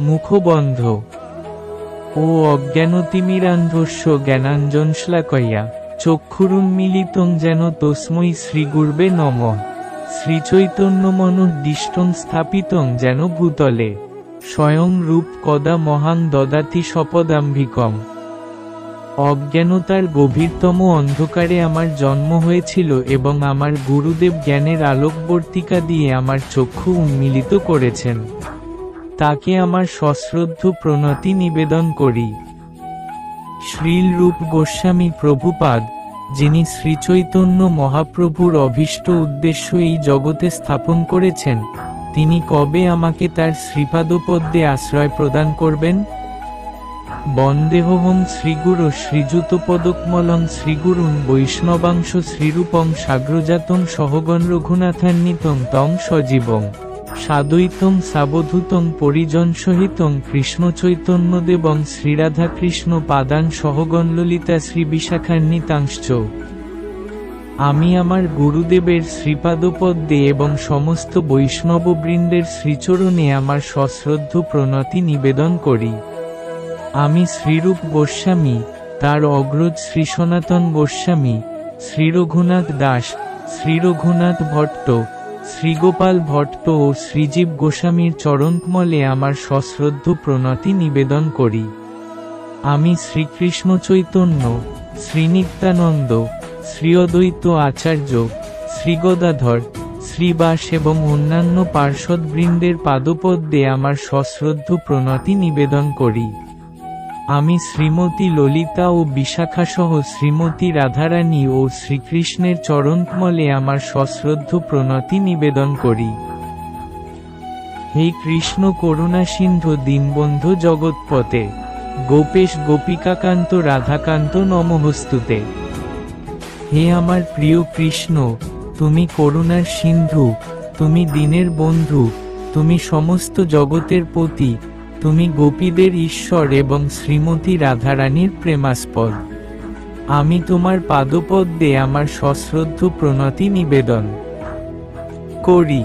মুখবন্ধ ও অজ্ঞানতিমিরান্ধস্য জ্ঞানাঞ্জনশ্লাকয়া চক্ষুরুন্মীলিতং যেন তস্मै শ্রীগুরবে নমঃ। শ্রীচৈতন্যমনুদ্দিষ্টং স্থাপিতং যেন ভূতলে স্বয়ং রূপ কদা মহাং দদাতি সপদাম্ভিকম। অজ্ঞানতার গভীরতম অন্ধকারে আমার জন্ম হয়েছিল এবং আমার গুরুদেব জ্ঞানের আলোকবর্তিকা দিয়ে আমার চক্ষু উন্মীলিত করেছেন। তাকে আমার সশ্রদ্ধ প্রণতি নিবেদন করি। শ্রীল রূপ গোস্বামী প্রভুপাদ, যিনি শ্রীচৈতন্য মহাপ্রভুর অভীষ্ট উদ্দেশ্য এই জগতে স্থাপন করেছেন, তিনি কবে আমাকে তার শ্রীপাদপদ্মে আশ্রয় প্রদান করবেন? বন্দেহং শ্রীগুরো শ্রীযুতপদকমলং শ্রীগুরুন বৈষ্ণবাংশ শ্রীরূপং সাগ্রজাতং সহগণ রঘুনাথান্বিতং তং সজীবং সাদ্বৈতং সাবধূতং পরিজনসহিতং কৃষ্ণচৈতন্যদেবং শ্রীরাধাকৃষ্ণ পাদান সহগণ ললিতা শ্রীবিশাখান্বিতাংশ্চ। আমি আমার গুরুদেবের শ্রীপাদপদ্মে এবং সমস্ত বৈষ্ণববৃন্দের শ্রীচরণে আমার সশ্রদ্ধ প্রণতি নিবেদন করি। আমি শ্রীরূপ গোস্বামী, তার অগ্রজ শ্রী সনাতন গোস্বামী, শ্রী রঘুনাথ দাস, শ্রী রঘুনাথ ভট্ট, শ্রীগোপাল ভট্ট ও শ্রীজীব গোস্বামীর চরণকমলে আমার সশ্রদ্ধ প্রণতি নিবেদন করি। আমি শ্রীকৃষ্ণ চৈতন্য, শ্রীনিত্যানন্দ, শ্রী অদ্বৈত আচার্য, শ্রীগদাধর, শ্রীবাস এবং অন্যান্য পার্ষদবৃন্দের পাদপদ্মে আমার সশ্রদ্ধ প্রণতি নিবেদন করি। আমি শ্রীমতী ললিতা ও বিশাখাসহ শ্রীমতী রাধারানী ও শ্রীকৃষ্ণের চরণকমলে আমার সশ্রদ্ধ প্রণতি নিবেদন করি। হে কৃষ্ণ করুণা সিন্ধু দীনবন্ধু জগৎপতে, গোপেশ গোপিকাকান্ত রাধাকান্ত নমঃস্তুতে। হে আমার প্রিয় কৃষ্ণ, তুমি করুণার সিন্ধু, তুমি দীনের বন্ধু, তুমি সমস্ত জগতের পতি, তুমি গোপীদের ঈশ্বর এবং শ্রীমতী রাধারানীর প্রেমাস্পদ। আমি তোমার পাদপদ্মে আমার সশ্রদ্ধ প্রণতি নিবেদন করি।